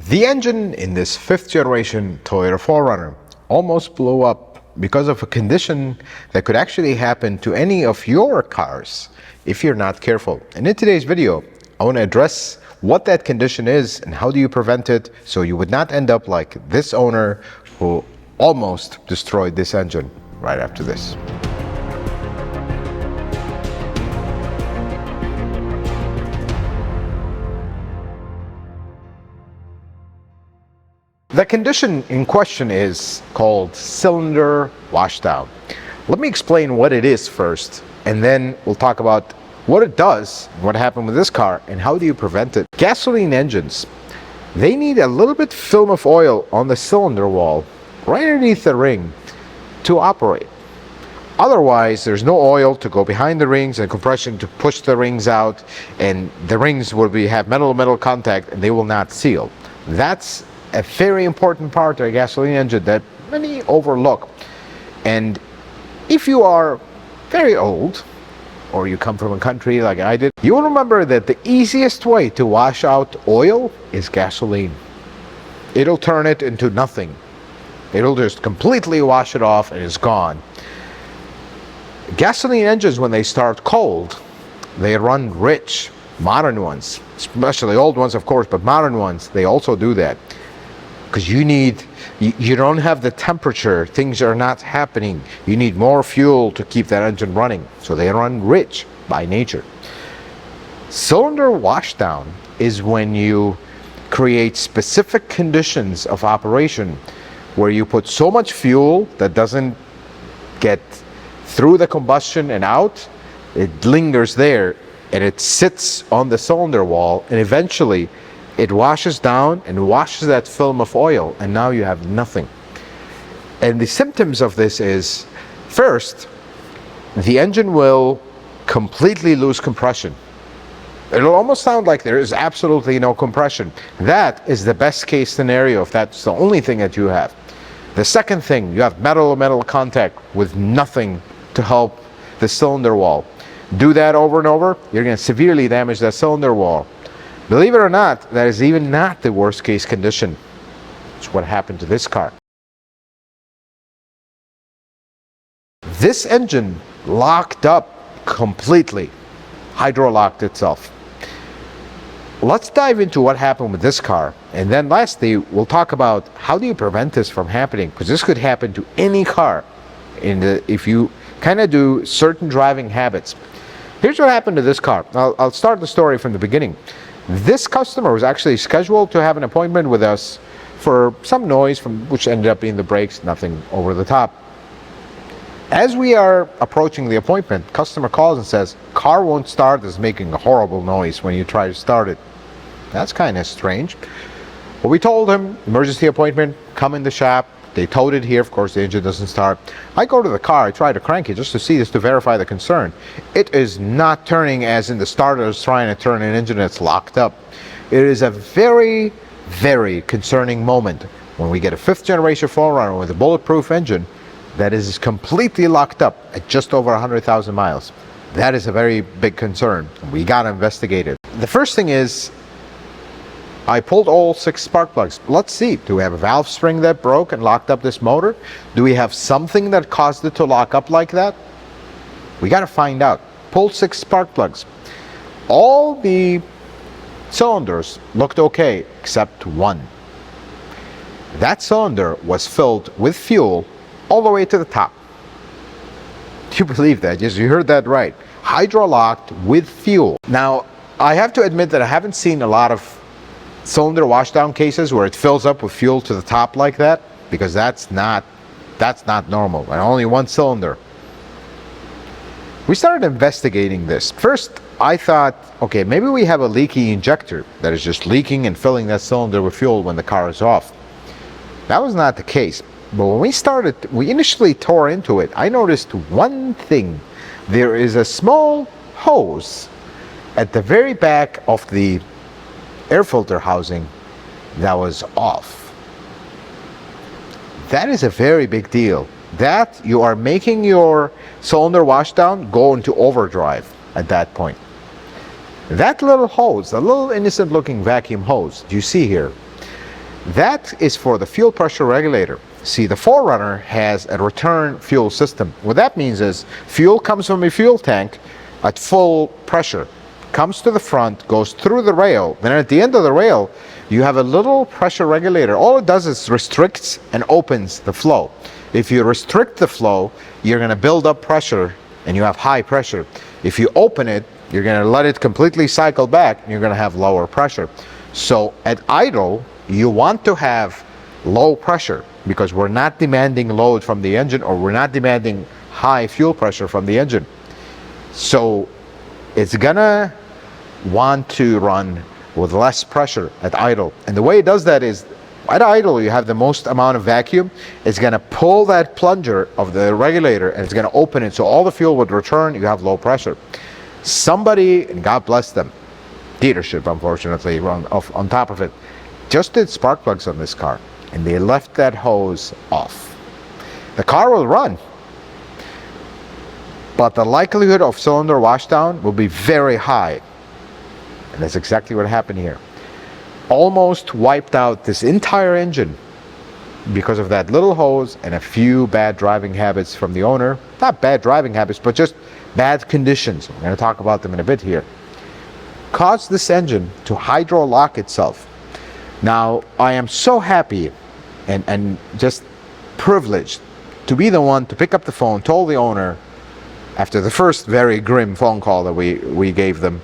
The engine in this 5th generation Toyota 4Runner almost blew up because of a condition that could actually happen to any of your cars if you're not careful. And in today's video, I want to address what that condition is and how do you prevent it so you would not end up like this owner who almost destroyed this engine right after this. The condition in question is called cylinder washdown. Let me explain what it is first, and then we'll talk about what it does, what happened with this car, and how do you prevent it. Gasoline engines, they need a little bit film of oil on the cylinder wall right underneath the ring to operate. Otherwise, there's no oil to go behind the rings and compression to push the rings out, and the rings will have metal-to-metal contact and they will not seal. That's a very important part of a gasoline engine that many overlook. And if you are very old, or you come from a country like I did, you will remember that the easiest way to wash out oil is gasoline. It'll turn it into nothing. It'll just completely wash it off and it's gone. Gasoline engines, when they start cold, they run rich. Modern ones, especially old ones of course, but modern ones, they also do that. Because you don't have the temperature, things are not happening. You need more fuel to keep that engine running. So they run rich by nature. Cylinder washdown is when you create specific conditions of operation where you put so much fuel that doesn't get through the combustion and out, it lingers there and it sits on the cylinder wall, and eventually it washes down and washes that film of oil, and now you have nothing. And the symptoms of this is, first, the engine will completely lose compression. It'll almost sound like there is absolutely no compression. That is the best case scenario if that's the only thing that you have. The second thing, you have metal-to-metal contact with nothing to help the cylinder wall. Do that over and over, you're going to severely damage that cylinder wall. Believe it or not, that is even not the worst case condition. It's what happened to this car. This engine locked up completely, hydro-locked itself. Let's dive into what happened with this car, and then lastly we'll talk about how do you prevent this from happening, because this could happen to any car if you kind of do certain driving habits. Here's what happened to this car. I'll start the story from the beginning. This customer was actually scheduled to have an appointment with us for some noise, which ended up being the brakes, nothing over the top. As we are approaching the appointment, customer calls and says, car won't start, it's making a horrible noise when you try to start it. That's kind of strange. Well, we told him, emergency appointment, come in the shop. They towed it here, of course the engine doesn't start. I go to the car, I try to crank it just to see this, to verify the concern. It is not turning as in the starter is trying to turn an engine that's locked up. It is a very, very concerning moment when we get a 5th generation 4Runner with a bulletproof engine that is completely locked up at just over 100,000 miles. That is a very big concern. We got to investigate it. The first thing is, I pulled all 6 spark plugs. Let's see, do we have a valve spring that broke and locked up this motor? Do we have something that caused it to lock up like that? We got to find out. Pulled 6 spark plugs. All the cylinders looked okay except one. That cylinder was filled with fuel all the way to the top. Do you believe that? Yes, you heard that right. Hydro-locked with fuel. Now, I have to admit that I haven't seen a lot of cylinder washdown cases where it fills up with fuel to the top like that, because that's not normal, and only one cylinder. We started investigating this. First I thought, okay, maybe we have a leaky injector that is just leaking and filling that cylinder with fuel when the car is off. That was not the case. But when we initially tore into it, I noticed one thing. There is a small hose at the very back of the air filter housing that was off. That is a very big deal. That you are making your cylinder washdown go into overdrive at that point. That little hose, the little innocent looking vacuum hose you see here, That is for the fuel pressure regulator. See, the 4Runner has a return fuel system. What that means is fuel comes from a fuel tank at full pressure, comes to the front, goes through the rail, then at the end of the rail, you have a little pressure regulator. All it does is restricts and opens the flow. If you restrict the flow, you're going to build up pressure and you have high pressure. If you open it, you're going to let it completely cycle back and you're going to have lower pressure. So at idle, you want to have low pressure because we're not demanding load from the engine, or we're not demanding high fuel pressure from the engine. So it's gonna want to run with less pressure at idle. And the way it does that is at idle you have the most amount of vacuum. It's gonna pull that plunger of the regulator and it's gonna open it, so all the fuel would return. You have low pressure. Somebody, and God bless them, dealership unfortunately on top of it, just did spark plugs on this car and they left that hose off. The car will run, but the likelihood of cylinder washdown will be very high. And that's exactly what happened here. Almost wiped out this entire engine because of that little hose and a few bad driving habits from the owner. Not bad driving habits, but just bad conditions. I'm going to talk about them in a bit here. Caused this engine to hydro lock itself. Now, I am so happy and just privileged to be the one to pick up the phone, told the owner, after the first very grim phone call that we gave them,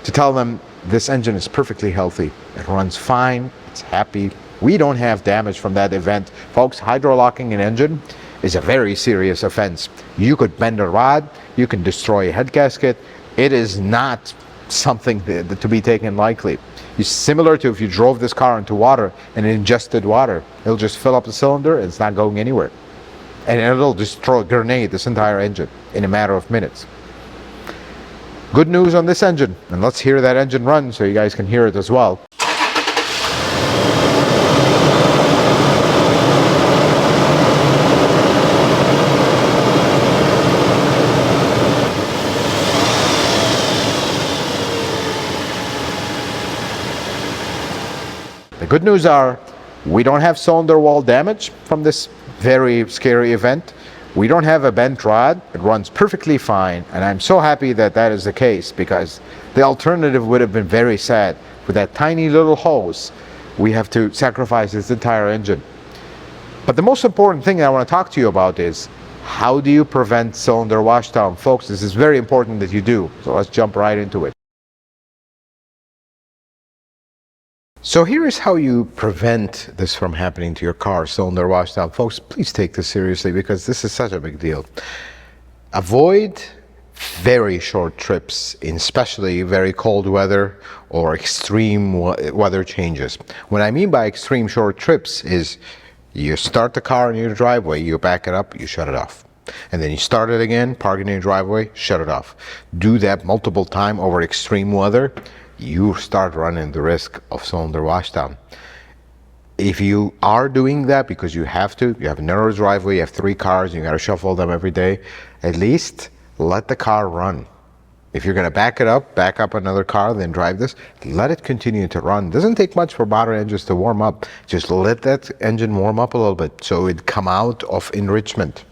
to tell them this engine is perfectly healthy. It runs fine, it's happy. We don't have damage from that event. Folks, hydrolocking an engine is a very serious offense. You could bend a rod, you can destroy a head gasket. It is not something to be taken lightly. It's similar to if you drove this car into water and ingested water. It'll just fill up the cylinder and it's not going anywhere. And it'll grenade this entire engine in a matter of minutes. Good news on this engine, and let's hear that engine run so you guys can hear it as well. The good news are we don't have cylinder wall damage from this very scary event. We don't have a bent rod. It runs perfectly fine, and I'm so happy that that is the case, because the alternative would have been very sad. With that tiny little hose, we have to sacrifice this entire engine. But the most important thing I want to talk to you about is how do you prevent cylinder washdown? Folks, this is very important that you do. So let's jump right into it. So here is how you prevent this from happening to your car, cylinder washdown. Folks, please take this seriously because this is such a big deal. Avoid very short trips in especially very cold weather or extreme weather changes. What I mean by extreme short trips is you start the car in your driveway, you back it up, you shut it off. And then you start it again, park it in your driveway, shut it off. Do that multiple times over extreme weather. You start running the risk of cylinder washdown. If you are doing that because you have to, you have a narrow driveway, you have 3 cars, you got to shuffle them every day, at least let the car run. If you're going to back it up, back up another car, then drive this, let it continue to run. It doesn't take much for modern engines to warm up. Just let that engine warm up a little bit so it come out of enrichment.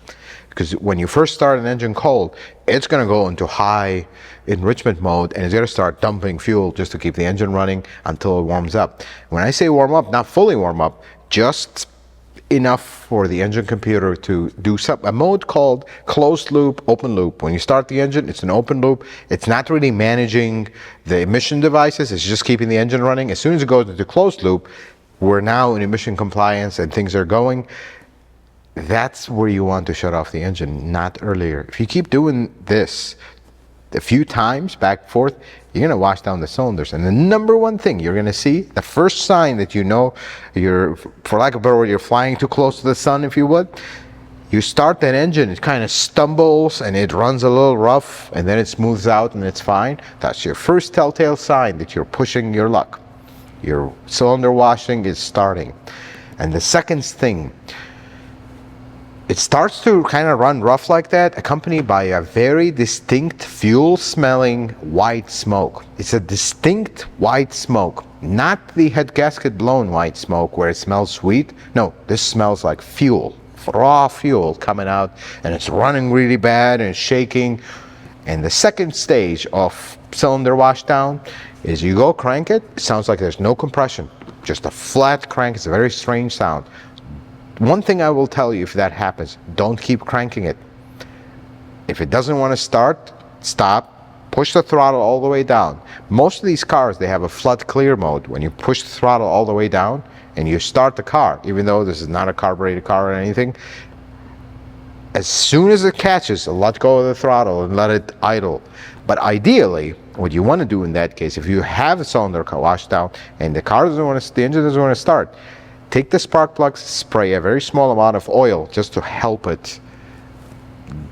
Because when you first start an engine cold, it's going to go into high enrichment mode and it's going to start dumping fuel just to keep the engine running until it warms up. When I say warm up, not fully warm up, just enough for the engine computer to do a mode called closed loop, open loop. When you start the engine, it's an open loop. It's not really managing the emission devices. It's just keeping the engine running. As soon as it goes into closed loop, we're now in emission compliance and things are going. That's where you want to shut off the engine, not earlier. If you keep doing this a few times back and forth, you're going to wash down the cylinders. And the number one thing you're going to see, the first sign that you know you're, for lack of a better word, you're flying too close to the sun, if you would, you start that engine, it kind of stumbles and it runs a little rough and then it smooths out and it's fine. That's your first telltale sign that you're pushing your luck. Your cylinder washing is starting. And the second thing, it starts to kind of run rough like that, accompanied by a very distinct fuel-smelling white smoke. It's a distinct white smoke. not the head gasket blown white smoke where it smells sweet. No, this smells like fuel, raw fuel coming out, and it's running really bad and it's shaking. And the second stage of cylinder washdown is you go crank it, it sounds like there's no compression, just a flat crank. It's a very strange sound. One thing I will tell you, if that happens, don't keep cranking it. If it doesn't want to start, stop. Push the throttle all the way down. Most of these cars, they have a flood clear mode. When you push the throttle all the way down and you start the car, even though this is not a carbureted car or anything, as soon as it catches, let go of the throttle and let it idle. But ideally, what you want to do in that case, if you have a cylinder wash down and the engine doesn't want to start, take the spark plugs, spray a very small amount of oil just to help it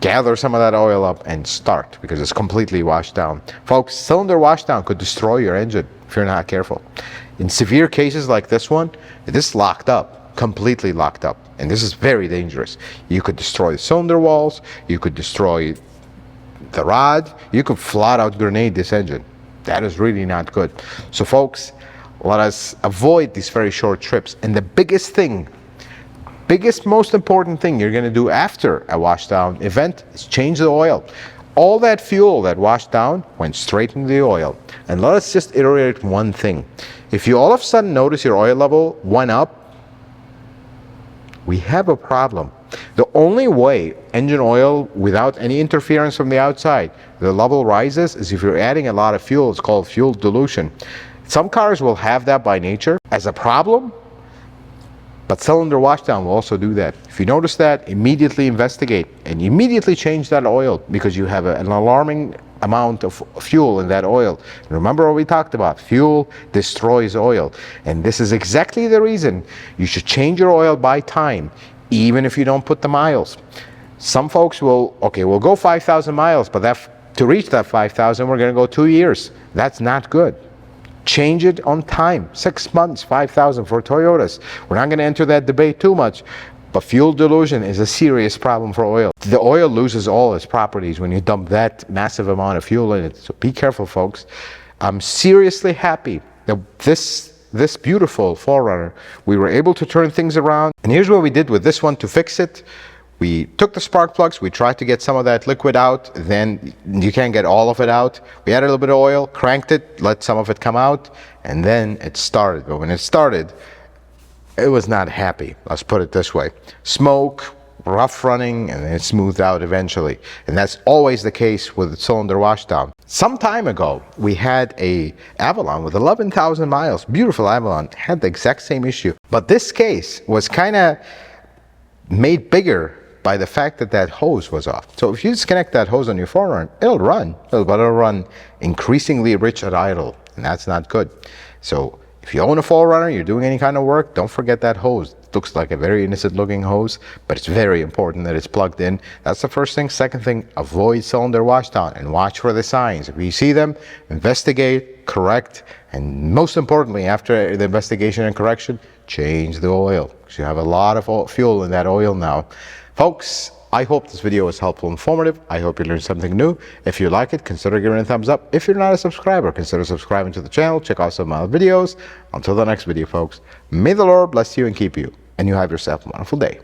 gather some of that oil up and start, because it's completely washed down. Folks, cylinder washdown could destroy your engine if you're not careful. In severe cases like this one, it is locked up, completely locked up, and this is very dangerous. You could destroy the cylinder walls, you could destroy the rod, you could flat out grenade this engine. That is really not good. So folks, let us avoid these very short trips. And the most important thing you're going to do after a washdown event is change the oil. All that fuel that washed down went straight into the oil. And let us just iterate one thing. If you all of a sudden notice your oil level went up, we have a problem. The only way engine oil, without any interference from the outside, the level rises is if you're adding a lot of fuel. It's called fuel dilution. Some cars will have that by nature as a problem, but cylinder washdown will also do that. If you notice that, immediately investigate and immediately change that oil, because you have an alarming amount of fuel in that oil. Remember what we talked about, fuel destroys oil. And this is exactly the reason you should change your oil by time, even if you don't put the miles. Some folks will, okay, we'll go 5,000 miles, but to reach that 5,000, we're gonna go 2 years. That's not good. Change it on time, 6 months, 5,000 for Toyotas. We're not going to enter that debate too much, but fuel dilution is a serious problem for oil. The oil loses all its properties when you dump that massive amount of fuel in it. So be careful, folks. I'm seriously happy that this beautiful 4Runner, we were able to turn things around. And here's what we did with this one to fix it. We took the spark plugs, we tried to get some of that liquid out, then you can't get all of it out. We added a little bit of oil, cranked it, let some of it come out, and then it started. But when it started, it was not happy, let's put it this way. Smoke, rough running, and then it smoothed out eventually. And that's always the case with the cylinder washdown. Some time ago, we had a Avalon with 11,000 miles, beautiful Avalon, had the exact same issue. But this case was kind of made bigger by the fact that that hose was off. So if you disconnect that hose on your 4Runner, it'll run, but it'll run increasingly rich at idle, and that's not good. So if you own a 4Runner, you're doing any kind of work, don't forget that hose. It looks like a very innocent looking hose, but it's very important that it's plugged in. That's the first thing. Second thing, avoid cylinder washdown and watch for the signs. If you see them, investigate, correct, and most importantly, after the investigation and correction, change the oil, because you have a lot of fuel in that oil now. Folks, I hope this video was helpful and informative. I hope you learned something new. If you like it, consider giving it a thumbs up. If you're not a subscriber, consider subscribing to the channel. Check out some of my other videos. Until the next video, folks, may the Lord bless you and keep you, and you have yourself a wonderful day.